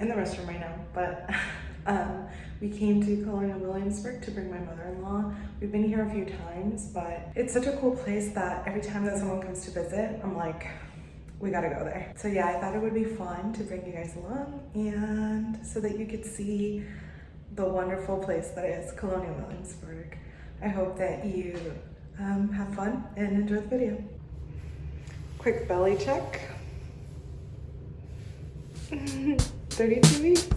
in the restroom right now, but we came to Colonial Williamsburg to bring my mother-in-law. We've been here a few times, but it's such a cool place that every time that someone comes to visit, I'm like, we gotta go there. So yeah, I thought it would be fun to bring you guys along and so that you could see the wonderful place that is Colonial Williamsburg. I hope that you have fun and enjoy the video. Quick belly check. 32 weeks.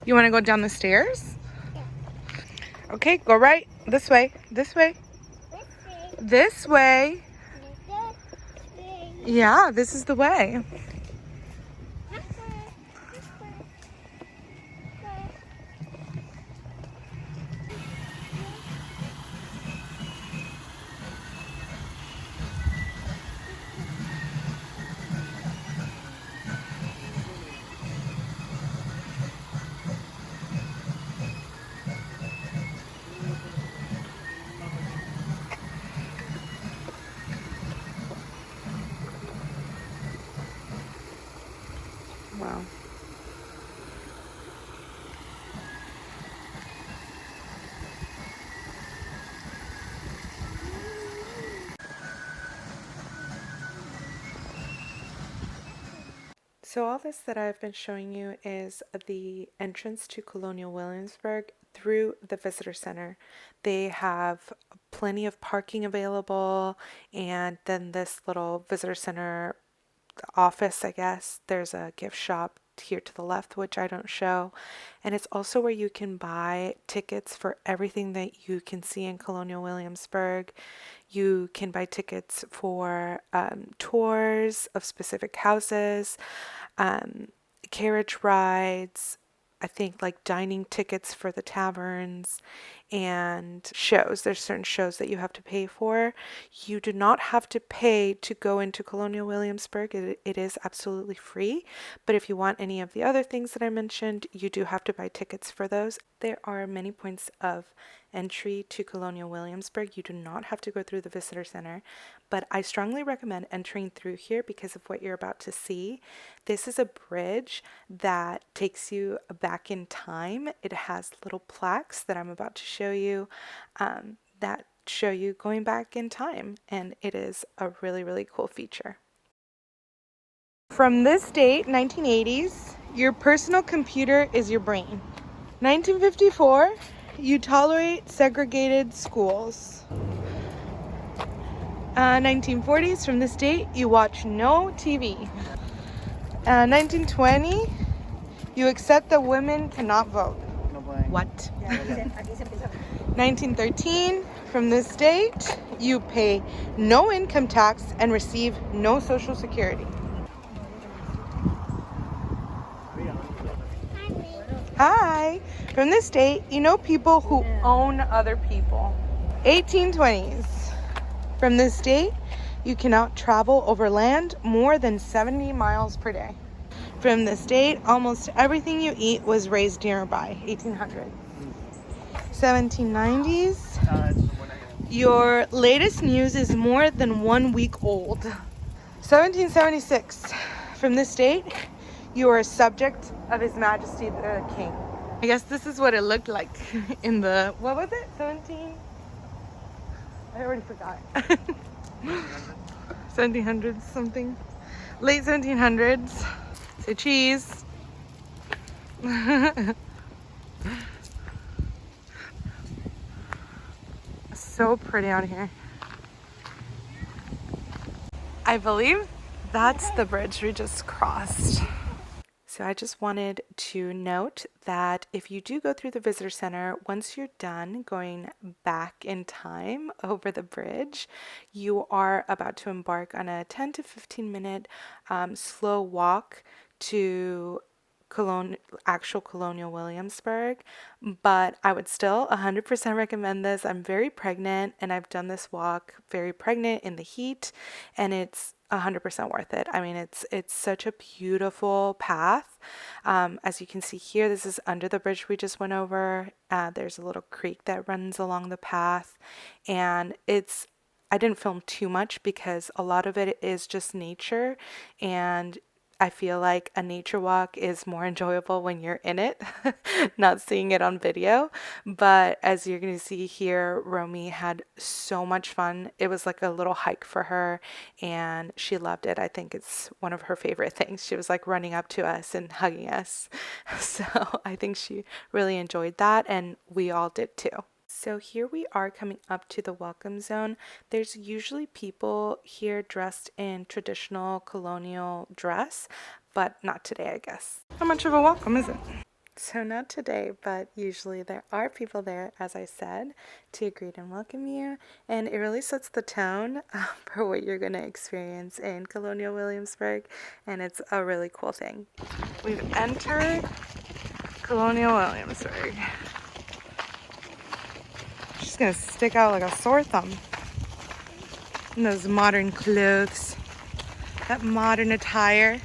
You want to go down the stairs? Yeah. Okay, go right. This way. This way. This way. Yeah, this is the way. Wow. So all this that I've been showing you is the entrance to Colonial Williamsburg through the visitor center. They have plenty of parking available, and then this little visitor center office, I guess. There's a gift shop here to the left, which I don't show. And it's also where you can buy tickets for everything that you can see in Colonial Williamsburg. You can buy tickets for tours of specific houses, carriage rides, I think like dining tickets for the taverns, and shows. There's certain shows that you have to pay for. You do not have to pay to go into Colonial Williamsburg. It is absolutely free. But if you want any of the other things that I mentioned, you do have to buy tickets for those. There are many points of entry to Colonial Williamsburg. You do not have to go through the visitor center, but I strongly recommend entering through here because of what you're about to see. This is a bridge that takes you back in time. It has little plaques that I'm about to show you that show you going back in time, and it is a really, really cool feature. From this date, 1980s, your personal computer is your brain. 1954, you tolerate segregated schools. 1940s, from this date, you watch no TV. 1920, you accept that women cannot vote. What? 1913, from this date, you pay no income tax and receive no social security. Hi! From this date, you know people who own other people. 1820s. From this date, you cannot travel over land more than 70 miles per day. From this date, almost everything you eat was raised nearby. 1800. 1790s. Your latest news is more than 1 week old. 1776. From this date, you are a subject of His Majesty the King. I guess this is what it looked like in the, what was it? 17? I already forgot. 1700s something. Late 1700s. Say cheese. So pretty out here. I believe that's the bridge we just crossed. So I just wanted to note that if you do go through the visitor center, once you're done going back in time over the bridge, you are about to embark on a 10 to 15 minute slow walk to actual Colonial Williamsburg, but I would still 100% recommend this. I'm very pregnant and I've done this walk very pregnant in the heat, and it's 100% worth it. I mean, it's such a beautiful path. As you can see here, this is under the bridge we just went over. There's a little creek that runs along the path, and I didn't film too much because a lot of it is just nature, and I feel like a nature walk is more enjoyable when you're in it, not seeing it on video. But as you're going to see here, Romy had so much fun. It was like a little hike for her, and she loved it. I think it's one of her favorite things. She was like running up to us and hugging us. So I think she really enjoyed that, and we all did too. So here we are coming up to the welcome zone. There's usually people here dressed in traditional colonial dress, but not today, I guess. How much of a welcome is it? So not today, but usually there are people there, as I said, to greet and welcome you. And it really sets the tone for what you're going to experience in Colonial Williamsburg. And it's a really cool thing. We've entered Colonial Williamsburg. She's gonna stick out like a sore thumb in those modern clothes, that modern attire.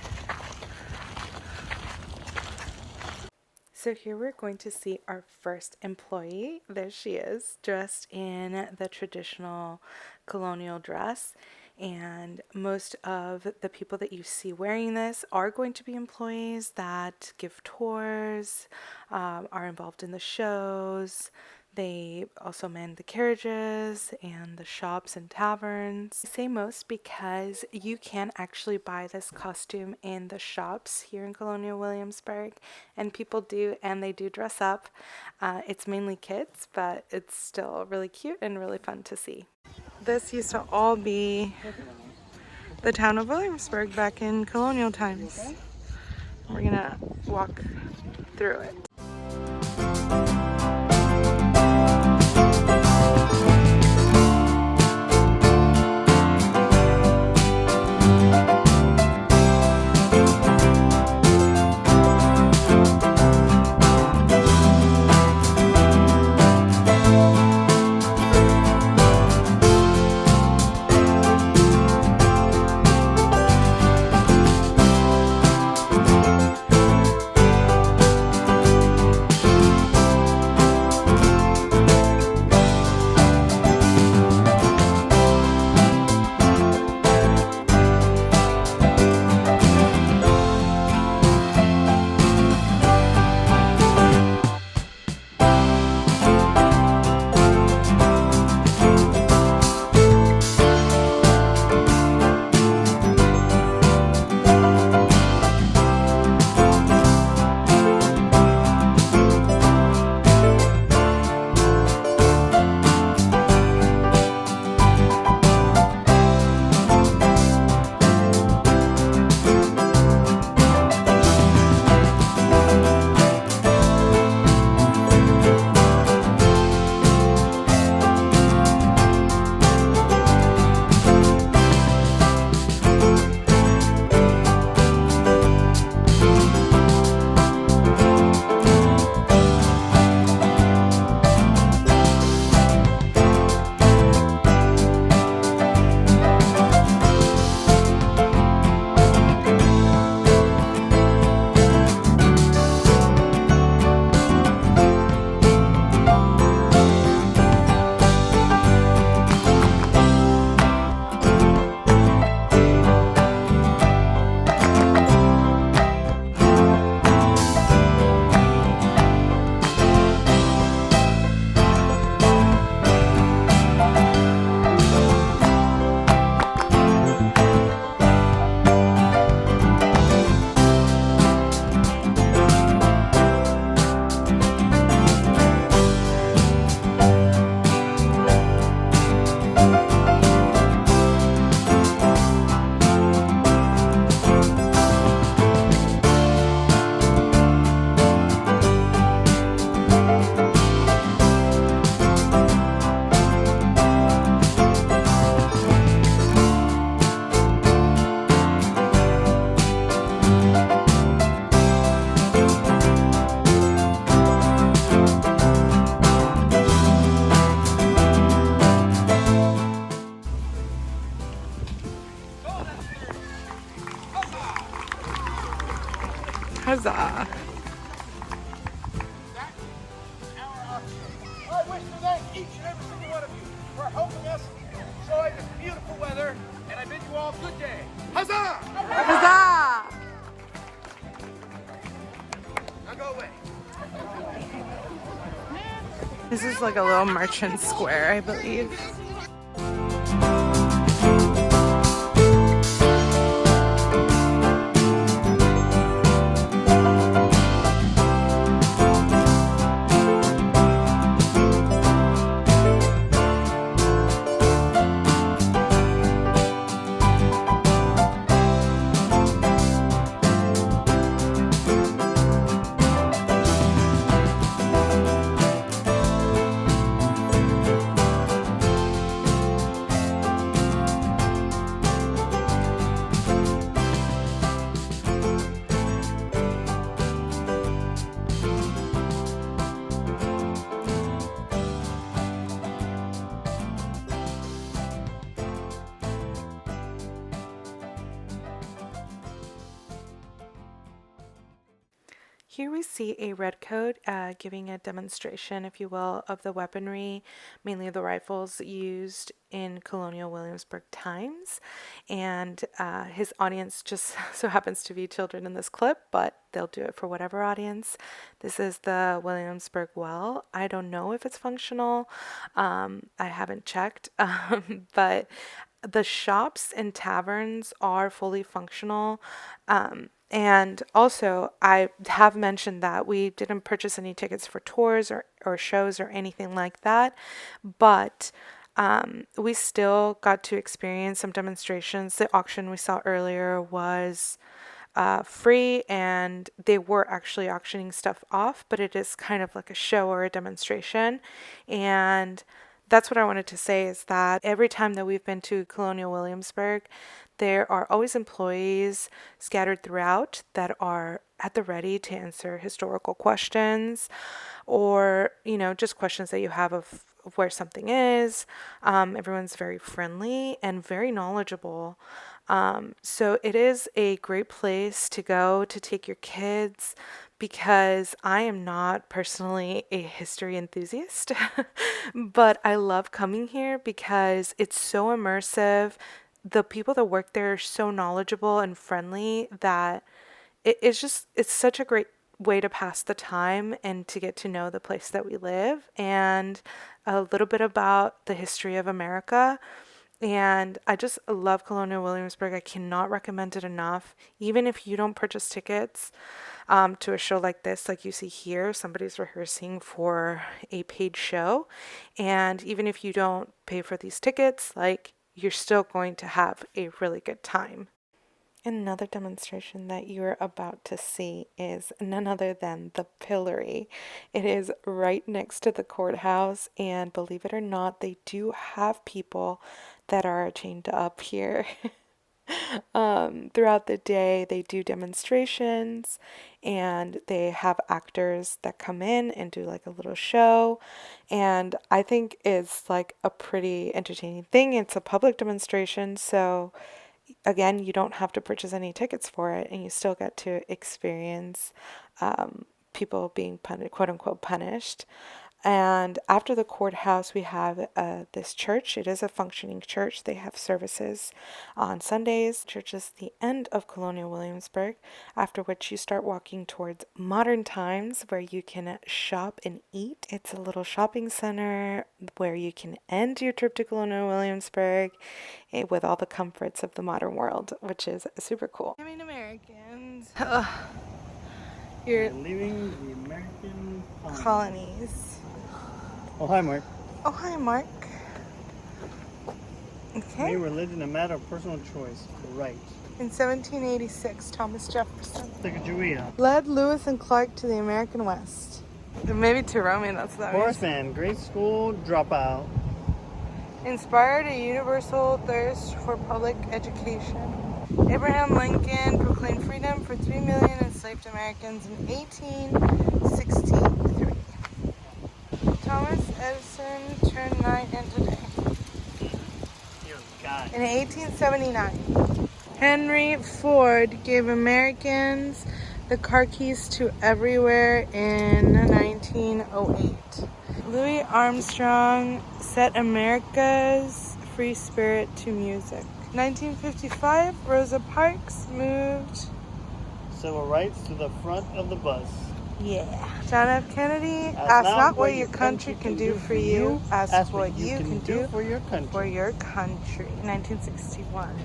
So here we're going to see our first employee. There she is, dressed in the traditional colonial dress. And most of the people that you see wearing this are going to be employees that give tours, are involved in the shows. They also man the carriages and the shops and taverns. I say most because you can actually buy this costume in the shops here in Colonial Williamsburg, and people do, and they do dress up. It's mainly kids, but it's still really cute and really fun to see. This used to all be the town of Williamsburg back in colonial times. We're gonna walk through it. Huzzah. I wish to thank each and every single one of you for helping us enjoy this beautiful weather, and I bid you all good day. Huzzah! Huzzah! Now go away. This is like a little merchant square, I believe. Here we see a redcoat giving a demonstration, if you will, of the weaponry, mainly the rifles used in Colonial Williamsburg times. And his audience just so happens to be children in this clip, but they'll do it for whatever audience. This is the Williamsburg well. I don't know if it's functional. I haven't checked, but the shops and taverns are fully functional. And also, I have mentioned that we didn't purchase any tickets for tours or shows or anything like that, but we still got to experience some demonstrations. The auction we saw earlier was free, and they were actually auctioning stuff off, but it is kind of like a show or a demonstration. And that's what I wanted to say, is that every time that we've been to Colonial Williamsburg, there are always employees scattered throughout that are at the ready to answer historical questions, or, you know, just questions that you have of where something is. Everyone's very friendly and very knowledgeable. So it is a great place to go to take your kids, because I am not personally a history enthusiast, but I love coming here because it's so immersive. The people that work there are so knowledgeable and friendly that it's such a great way to pass the time and to get to know the place that we live and a little bit about the history of America. And I just love Colonial Williamsburg. I cannot recommend it enough. Even if you don't purchase tickets to a show like this, like you see here, somebody's rehearsing for a paid show. And even if you don't pay for these tickets, like, you're still going to have a really good time. Another demonstration that you're about to see is none other than the pillory. It is right next to the courthouse, and believe it or not, they do have people that are chained up here. Throughout the day, they do demonstrations, and they have actors that come in and do like a little show. And I think it's like a pretty entertaining thing. It's a public demonstration, so again, you don't have to purchase any tickets for it, and you still get to experience people being quote unquote punished. And after the courthouse, we have this church. It is a functioning church. They have services on Sundays. Church is the end of Colonial Williamsburg, after which you start walking towards modern times, where you can shop and eat. It's a little shopping center where you can end your trip to Colonial Williamsburg with all the comforts of the modern world, which is super cool. I mean, Americans. You're leaving the American colonies. Oh, hi, Mark. Oh, hi, Mark. Okay. May religion a matter of personal choice. Right. In 1786, Thomas Jefferson Sacagawea. led Lewis and Clark to the American West. Maybe to Roman, that's that. Horace Mann, grade school dropout. Inspired a universal thirst for public education. Abraham Lincoln proclaimed freedom for 3 million enslaved Americans in 1863. Thomas Edison turned night into day. In 1879. Henry Ford gave Americans the car keys to everywhere in 1908. Louis Armstrong set America's free spirit to music. 1955, Rosa Parks moved. Civil rights to the front of the bus. Yeah. John F. Kennedy, ask not what your country can do for you, ask what you can do for your country. for your country. 1961.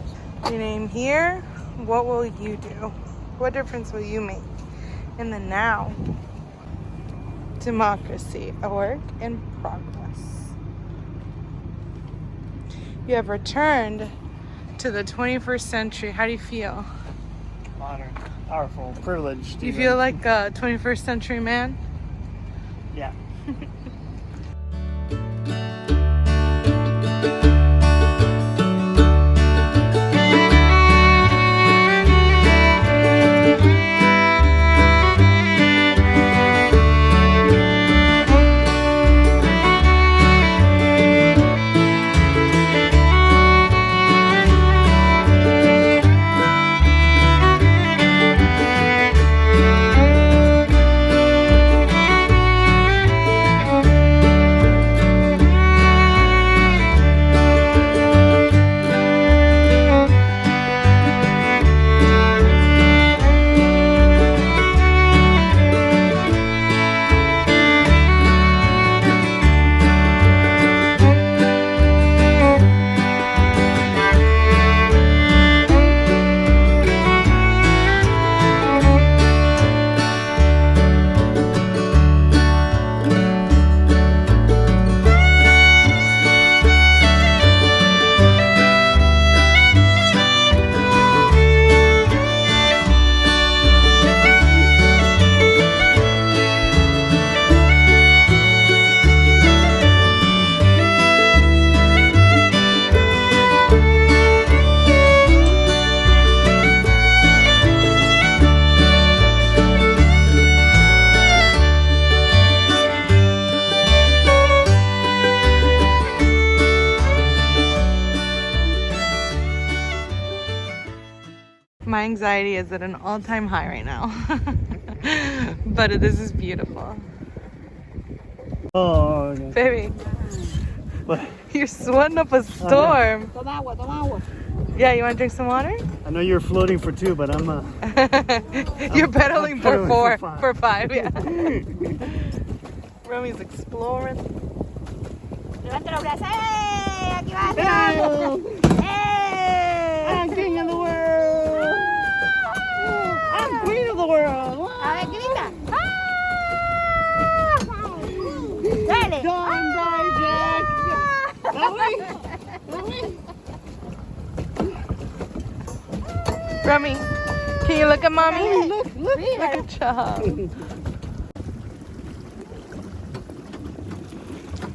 Your name here, what will you do? What difference will you make in the now? Democracy, a work in progress. You have returned to the 21st century. How do you feel? Honored, powerful, privileged. Do you feel like a 21st century man? Yeah. My anxiety is at an all-time high right now. But this is beautiful. Oh, okay. Baby, What? you're sweating up a storm. Toma agua, toma agua. Yeah, you want to drink some water? I know you're floating for 2, but I'm You're pedaling I'm for pedaling 4, for 5. for 5, yeah. Romy's exploring. Levanta los brazos. ¡Eh! Aquí va, aquí vamos. ¡Eh! I'm king of the world. I'm queen of the world. A ver, grita. ¡Ah! Dale. Don't die, Jack. Romy, can you look at mommy? Look. Good job.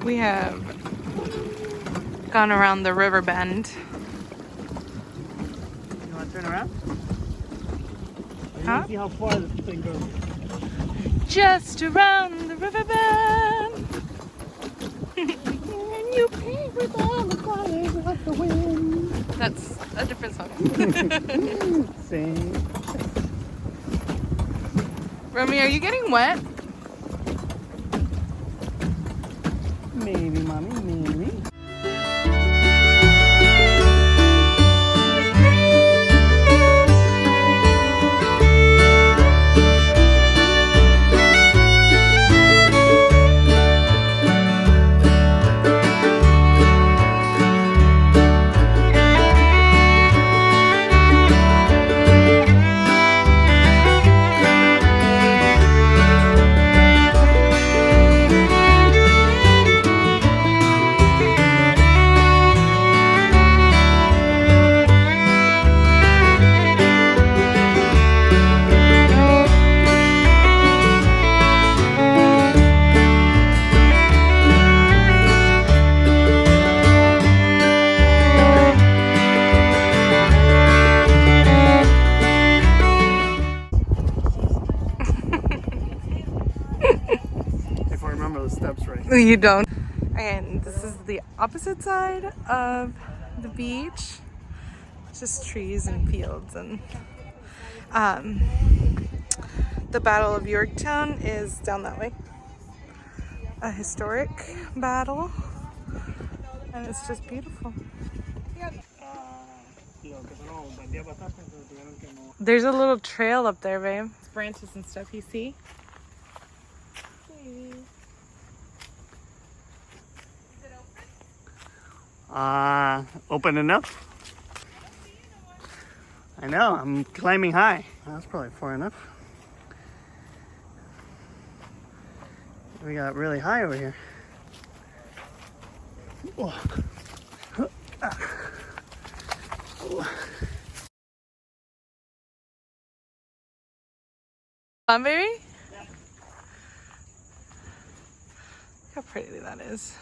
We have gone around the river bend. You want to turn around? Huh? See how far this thing goes. Just around the river bend. And you paint with all the colors of the wind. That's a different song. Sing. Romy, are you getting wet? Maybe, mommy, maybe. If I remember the steps right. You don't. And this is the opposite side of the beach. Just trees and fields and The Battle of Yorktown is down that way. A historic battle, and it's just beautiful. There's a little trail up there, babe. Branches and stuff, you see? Open enough? I know, I'm climbing high. That's probably far enough. We got really high over here. Whoa. On, baby? Yeah. Look how pretty that is.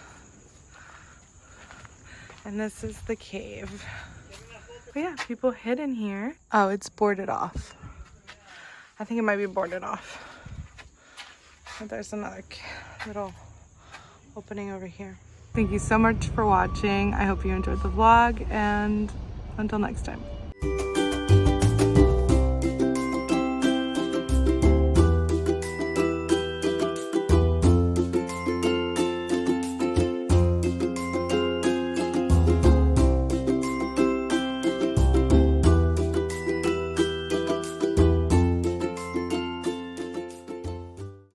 And this is the cave. But yeah, people hid in here. Oh, it's boarded off. I think it might be boarded off. But there's another little opening over here. Thank you so much for watching. I hope you enjoyed the vlog, and until next time.